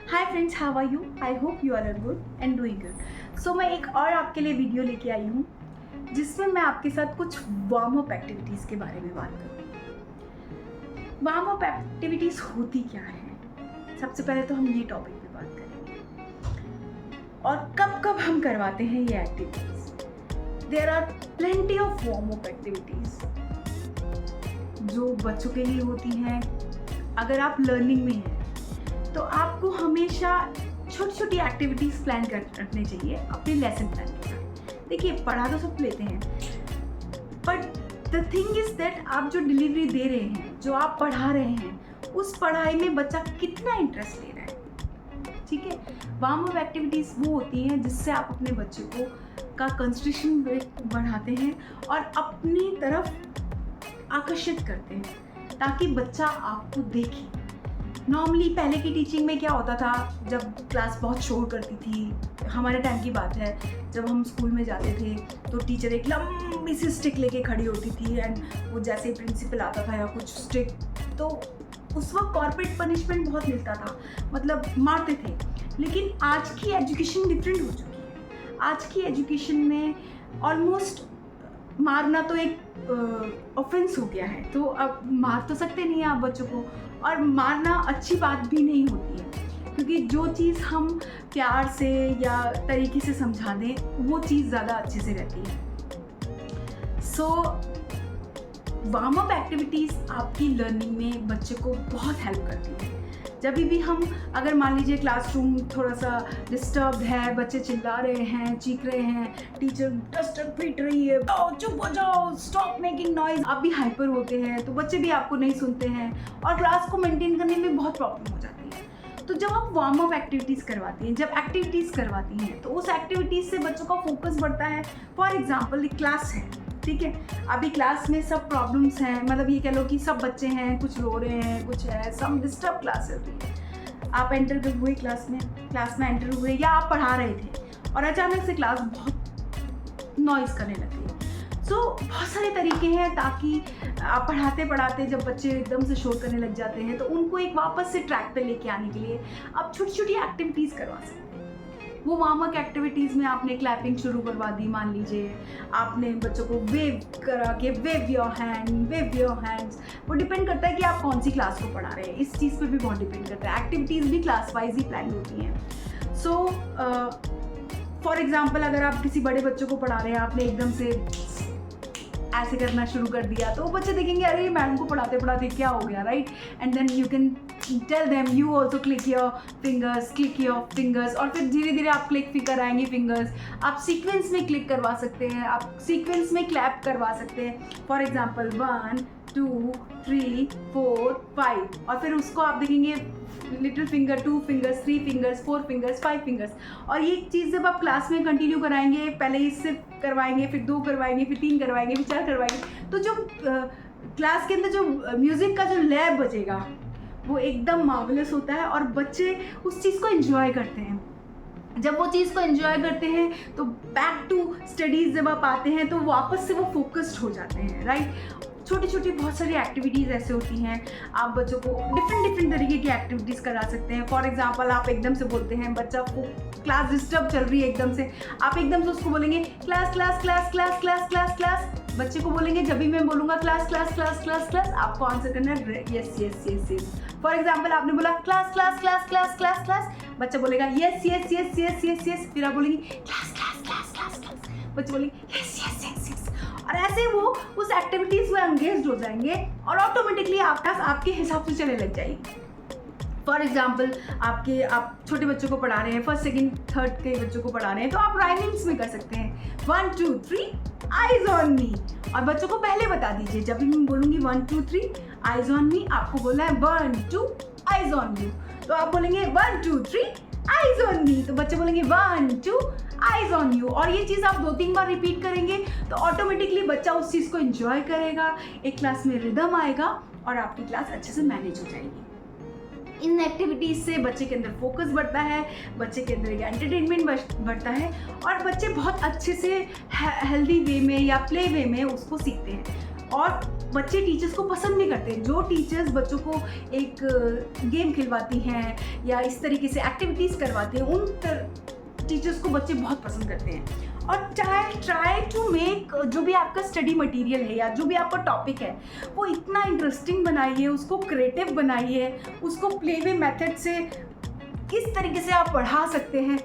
Hi friends, how are you? I hope you are good and doing good. So मैं एक और आपके लिए वीडियो लेके आई हूँ जिसमें मैं आपके साथ कुछ वार्म अप एक्टिविटीज़ के बारे में बात करूँगी। वार्म अप एक्टिविटीज़ होती क्या है? सबसे पहले तो हम ये टॉपिक पे बात करेंगे और कब कब हम करवाते हैं ये activities. There are plenty of warm up activities जो बच्चों के लिए होती हैं। अगर आप लर्निंग में हैं तो आपको हमेशा छोटी छोटी एक्टिविटीज़ प्लान कर रखने चाहिए अपने लेसन प्लान के साथ। देखिए, पढ़ा तो सब लेते हैं, but the thing is that आप जो डिलीवरी दे रहे हैं, जो आप पढ़ा रहे हैं, उस पढ़ाई में बच्चा कितना इंटरेस्ट ले रहा है। ठीक है, वार्म अप एक्टिविटीज़ वो होती हैं जिससे आप अपने बच्चे को का कंसंट्रेशन बढ़ाते हैं और अपनी तरफ आकर्षित करते हैं ताकि बच्चा आपको देखे। नॉर्मली पहले की टीचिंग में क्या होता था, जब क्लास बहुत शोर करती थी, हमारे टाइम की बात है, जब हम स्कूल में जाते थे तो टीचर एक लंबी सी स्टिक लेके खड़ी होती थी एंड वो जैसे प्रिंसिपल आता था या कुछ स्टिक, तो उस वक्त कॉर्पोरेट पनिशमेंट बहुत मिलता था, मतलब मारते थे। लेकिन आज की एजुकेशन डिफरेंट हो चुकी है। आज की एजुकेशन में ऑलमोस्ट मारना तो एक ऑफेंस हो गया है, तो अब मार तो सकते नहीं हैं आप बच्चों को, और मारना अच्छी बात भी नहीं होती है, क्योंकि जो चीज़ हम प्यार से या तरीके से समझा दें वो चीज़ ज़्यादा अच्छे से रहती है। सो वार्म अप एक्टिविटीज़ आपकी लर्निंग में बच्चे को बहुत हेल्प करती है। जब भी हम, अगर मान लीजिए क्लासरूम थोड़ा सा डिस्टर्ब है, बच्चे चिल्ला रहे हैं, चीख रहे हैं, टीचर डस्टर पीट रही है, चुप हो जाओ, स्टॉप मेकिंग नॉइज, आप भी हाइपर होते हैं तो बच्चे भी आपको नहीं सुनते हैं और क्लास को मेंटेन करने में बहुत प्रॉब्लम हो जाती है। तो जब आप वार्म अप एक्टिविटीज़ करवाती हैं, जब एक्टिविटीज़ करवाती हैं, तो उस एक्टिविटीज़ से बच्चों का फोकस बढ़ता है। फॉर एग्जाम्पल, एक क्लास है, ठीक है, अभी क्लास में सब प्रॉब्लम्स हैं, मतलब ये कह लो कि सब बच्चे हैं, कुछ रो रहे हैं, कुछ है, सब डिस्टर्ब क्लास चल रही है। आप एंटर हुए क्लास में एंटर हुए या आप पढ़ा रहे थे और अचानक से क्लास बहुत नॉइज़ करने लगी। सो बहुत सारे तरीके हैं ताकि आप पढ़ाते पढ़ाते जब बच्चे एकदम से शोर करने लग जाते हैं तो उनको एक वापस से ट्रैक पे लेके आने के लिए आप छोटी छोटी एक्टिविटीज़ करवा सकते हैं। वो वार्म अप एक्टिविटीज़ में आपने क्लैपिंग शुरू करवा दी, मान लीजिए आपने बच्चों को वेव करा के वेव योर हैंड्स। वो डिपेंड करता है कि आप कौन सी क्लास को पढ़ा रहे हैं, इस चीज़ पे भी बहुत डिपेंड करता है। एक्टिविटीज़ भी क्लास वाइज ही प्लान होती हैं। सो फॉर एग्जाम्पल, अगर आप किसी बड़े बच्चों को पढ़ा रहे हैं, आपने एकदम से ऐसे करना शुरू कर दिया तो वो बच्चे देखेंगे, अरे मैडम को पढ़ाते पढ़ाते क्या हो गया, right? And then you can tell them, you also click your fingers, और फिर धीरे धीरे आप क्लिक कराएंगे फिंगर्स। आप सीक्वेंस में क्लिक करवा सकते हैं, आप सीक्वेंस में क्लैप करवा सकते हैं। फॉर एग्जाम्पल 1 2 3 4 5, और फिर उसको आप देखेंगे little finger, 2 fingers, 3 fingers, 4 fingers, 5 fingers. और ये चीज़ जब आप क्लास में कंटिन्यू कराएंगे, पहले इससे करवाएंगे, फिर 2 करवाएंगे, फिर 3 करवाएंगे, फिर 4 करवाएंगे, तो जो क्लास के अंदर जो म्यूज़िक का जो लैब बजेगा वो एकदम मार्वलस होता है और बच्चे उस चीज़ को एंजॉय करते हैं। जब वो चीज़ को एंजॉय करते हैं तो बैक टू स्टडीज़ जब आप आते हैं तो वापस से वो फोकस्ड हो जाते हैं, राइट? छोटी छोटी बहुत सारी एक्टिविटीज़ ऐसे होती हैं, आप बच्चों को डिफरेंट तरीके की एक्टिविटीज़ करा सकते हैं। फॉर एग्जांपल, आप एकदम से बोलते हैं, बच्चा को क्लास डिस्टर्ब चल रही है, एकदम से आप एकदम से उसको बोलेंगे class class class class class class class. बच्चे को बोलेंगे, जब भी मैं बोलूँगा class class class class class, आपको आंसर करना है yes yes yes yes. For example, आपने बोला class class class class class class, बच्चा बोलेगा yes yes yes yes yes yes, फिर आप बोलेंगे class class class class class, बच्चे बोलेंगे यस यस यस यस, और ऐसे वो उस एक्टिविटीज़ में एंगेज हो जाएंगे और ऑटोमेटिकली आपके हिसाब से चलने लग जाएगी। फॉर एग्जाम्पल, आप छोटे बच्चों को पढ़ा रहे हैं, फर्स्ट सेकंड थर्ड के बच्चों को पढ़ा रहे हैं, तो आप राइमिंग्स में कर सकते हैं 1 2 3 आइज ऑन मी, और बच्चों को पहले बता दीजिए, जब भी मैं बोलूँगी 1 2 3 आइज ऑन मी, आपको बोलना है 1 2 आइज ऑन यू, तो आप बोलेंगे 1 2 3 आइज ऑन मी, तो बच्चे बोलेंगे 1 2 आइज ऑन यू। और ये चीज़ आप 2-3 बार रिपीट करेंगे तो ऑटोमेटिकली बच्चा उस चीज़ को एंजॉय करेगा, एक क्लास में रिदम आएगा और आपकी क्लास अच्छे से मैनेज हो जाएगी। इन एक्टिविटीज़ से बच्चे के अंदर फोकस बढ़ता है, बच्चे के अंदर एंटरटेनमेंट बढ़ता है और बच्चे बहुत अच्छे से हेल्दी वे में या प्ले वे में उसको सीखते हैं। और बच्चे टीचर्स को पसंद भी करते हैं। जो टीचर्स बच्चों को एक गेम खिलवाती हैं या इस तरीके से एक्टिविटीज़ करवाते हैं, उन टीचर्स को बच्चे बहुत पसंद करते हैं। और ट्राई टू मेक जो भी आपका स्टडी मटेरियल है या जो भी आपका टॉपिक है वो इतना इंटरेस्टिंग बनाइए, उसको क्रिएटिव बनाइए, उसको प्ले वे मेथड से किस तरीके से आप पढ़ा सकते हैं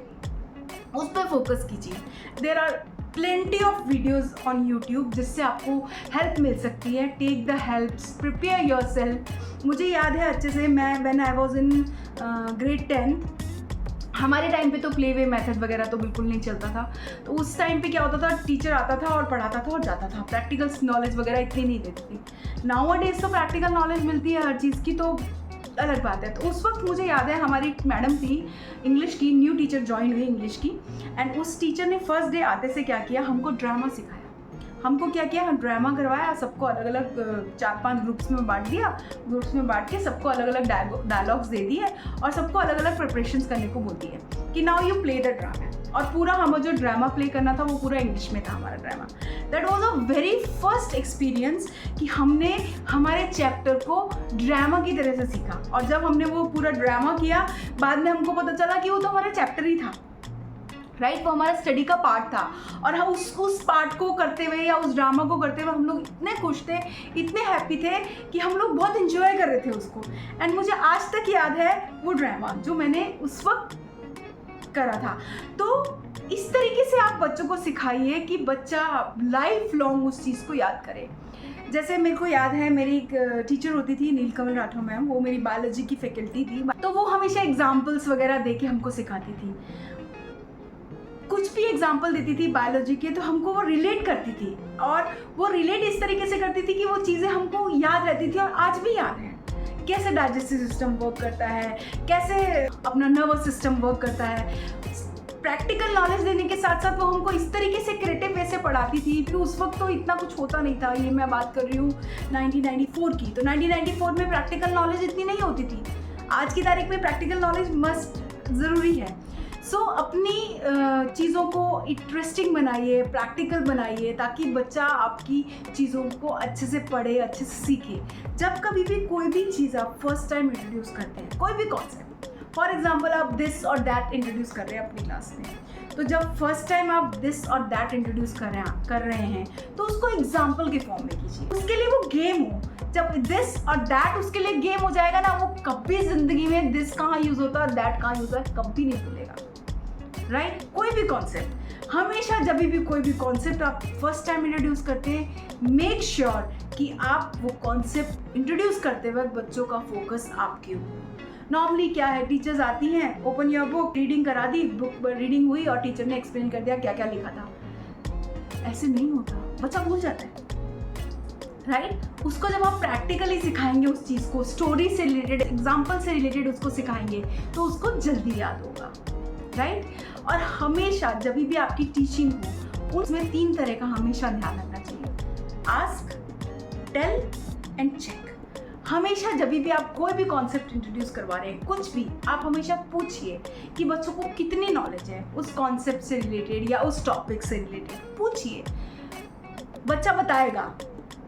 उस पर फोकस कीजिए। There are plenty of videos on YouTube जिससे आपको हेल्प मिल सकती है। Take the help, prepare yourself. मुझे याद है अच्छे से, मैं when I was in grade 10, हमारे टाइम पे तो प्ले वे मेथड वगैरह तो बिल्कुल नहीं चलता था। तो उस टाइम पे क्या होता था, टीचर आता था और पढ़ाता था और जाता था, प्रैक्टिकल नॉलेज वगैरह इतनी नहीं देती थी। नाउ अ डेज तो प्रैक्टिकल नॉलेज मिलती है हर चीज़ की, तो अलग बात है। तो उस वक्त मुझे याद है हमारी एक मैडम थी इंग्लिश की, न्यू टीचर ज्वाइन हुई इंग्लिश की, एंड उस टीचर ने फर्स्ट डे आते से क्या किया, हमको ड्रामा सिखाया। हमको क्या किया, हम ड्रामा करवाया, सबको अलग अलग 4-5 ग्रुप्स में बांट दिया। ग्रुप्स में बांट के सबको अलग अलग डायलॉग्स दे दिए और सबको अलग अलग प्रिपरेशंस करने को बोलती है कि now you play the drama. और पूरा हम जो ड्रामा प्ले करना था वो पूरा इंग्लिश में था हमारा drama. That was a very first experience कि हमने हमारे चैप्टर को ड्रामा की तरह से सीखा। और जब हमने वो पूरा ड्रामा किया, बाद में हमको पता चला कि वो तो हमारा चैप्टर ही था, राइट, वो हमारा स्टडी का पार्ट था। और हम उस पार्ट को करते हुए या उस ड्रामा को करते हुए हम लोग इतने खुश थे, इतने हैप्पी थे कि हम लोग बहुत एंजॉय कर रहे थे उसको। एंड मुझे आज तक याद है वो ड्रामा जो मैंने उस वक्त करा था। तो इस तरीके से आप बच्चों को सिखाइए कि बच्चा लाइफ लॉन्ग उस चीज़ को याद करे। जैसे मेरे को याद है, मेरी एक टीचर होती थी नीलकमल राठौर मैम, वो मेरी बायोलॉजी की फैकल्टी थी। तो वो हमेशा एग्जाम्पल्स वगैरह दे के हमको सिखाती थी। कुछ भी एग्जाम्पल देती थी बायोलॉजी के तो हमको वो रिलेट करती थी, और वो रिलेट इस तरीके से करती थी कि वो चीज़ें हमको याद रहती थी और आज भी याद है। कैसे डाइजेस्टिव सिस्टम वर्क करता है, कैसे अपना नर्वस सिस्टम वर्क करता है। प्रैक्टिकल नॉलेज देने के साथ साथ वो हमको इस तरीके से क्रिएटिव वे से पढ़ाती थी कि उस वक्त तो इतना कुछ होता नहीं था। ये मैं बात कर रही हूँ 1994 की, तो 1994 में प्रैक्टिकल नॉलेज इतनी नहीं होती थी। आज की तारीख में प्रैक्टिकल नॉलेज मस्ट ज़रूरी है। सो अपनी चीज़ों को इंटरेस्टिंग बनाइए, प्रैक्टिकल बनाइए, ताकि बच्चा आपकी चीज़ों को अच्छे से पढ़े, अच्छे से सीखे। जब कभी भी कोई भी चीज़ आप फर्स्ट टाइम इंट्रोड्यूस करते हैं, कोई भी कॉन्सेप्ट, फॉर एग्जाम्पल आप दिस और दैट इंट्रोड्यूस कर रहे हैं अपनी क्लास में, तो जब फर्स्ट टाइम आप दिस और दैट इंट्रोड्यूस कर रहे हैं तो उसको एग्जाम्पल के फॉर्म में कीजिए। उसके लिए वो गेम हो। जब दिस और दैट उसके लिए गेम हो जाएगा ना, वो कभी जिंदगी में दिस कहाँ यूज़ होता है, दैट कहाँ यूज़ होता है, कभी नहीं भूलेगा, राइट। कोई भी कॉन्सेप्ट, हमेशा जब भी कोई भी कॉन्सेप्ट आप फर्स्ट टाइम इंट्रोड्यूस करते हैं, मेक श्योर कि आप वो कॉन्सेप्ट इंट्रोड्यूस करते वक्त बच्चों का फोकस आपके ऊपर। नॉर्मली क्या है, टीचर्स आती हैं, ओपन योर बुक, रीडिंग करा दी, बुक रीडिंग हुई और टीचर ने एक्सप्लेन कर दिया क्या क्या लिखा था। ऐसे नहीं होता, बच्चा भूल जाता है, राइट। उसको जब आप प्रैक्टिकली सिखाएंगे उस चीज़ को, स्टोरी से रिलेटेड, एग्जाम्पल से रिलेटेड उसको सिखाएंगे तो उसको जल्दी याद होगा, राइट। और हमेशा जब भी आपकी टीचिंग हो, उसमें 3 तरह का हमेशा ध्यान रखना चाहिए: आस्क, टेल एंड चेक। हमेशा जब भी आप कोई भी कॉन्सेप्ट इंट्रोड्यूस करवा रहे हैं, कुछ भी, आप हमेशा पूछिए कि बच्चों को कितनी नॉलेज है उस कॉन्सेप्ट से रिलेटेड या उस टॉपिक से रिलेटेड। पूछिए, बच्चा बताएगा,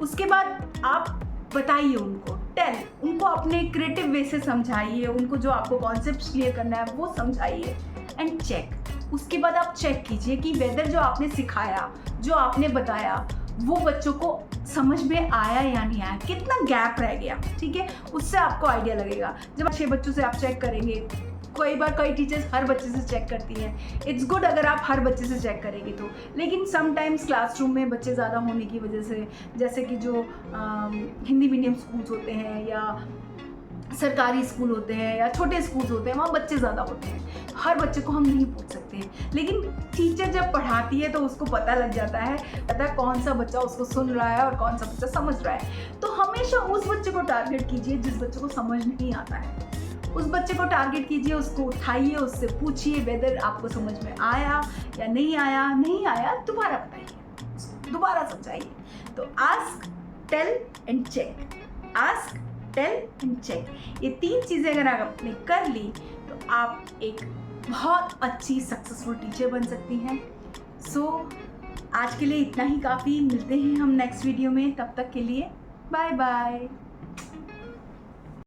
उसके बाद आप बताइए उनको। टेल, उनको अपने क्रिएटिव वे से समझाइए, उनको जो आपको कॉन्सेप्ट क्लियर करना है वो समझाइए। एंड चेक, उसके बाद आप चेक कीजिए कि वेदर जो आपने सिखाया, जो आपने बताया, वो बच्चों को समझ में आया या नहीं आया, कितना गैप रह गया, ठीक है। उससे आपको आइडिया लगेगा। जब 6 बच्चों से आप चेक करेंगे, कई बार कई टीचर्स हर बच्चे से चेक करती हैं, इट्स गुड अगर आप हर बच्चे से चेक करेंगे तो। लेकिन समटाइम्स क्लासरूम में बच्चे ज़्यादा होने की वजह से, जैसे कि जो हिंदी मीडियम स्कूल्स होते हैं या सरकारी स्कूल होते हैं या छोटे स्कूल्स होते हैं, वहाँ बच्चे ज़्यादा होते हैं, हर बच्चे को हम नहीं पूछ सकते हैं। लेकिन टीचर जब पढ़ाती है तो उसको पता लग जाता है, पता कौन सा बच्चा उसको सुन रहा है और कौन सा बच्चा समझ रहा है। तो हमेशा उस बच्चे को टारगेट कीजिए जिस बच्चे को समझ नहीं आता है, उस बच्चे को टारगेट कीजिए, उसको उठाइए, उससे पूछिए वेदर आपको समझ में आया या नहीं आया। नहीं आया दोबारा बताइए, दोबारा समझाइए। तो ask, tell and check, ask, tell and check, ये 3 चीज़ें अगर आपने कर ली तो आप एक बहुत अच्छी सक्सेसफुल टीचर बन सकती हैं। सो आज के लिए इतना ही काफ़ी। मिलते हैं हम नेक्स्ट वीडियो में, तब तक के लिए बाय बाय।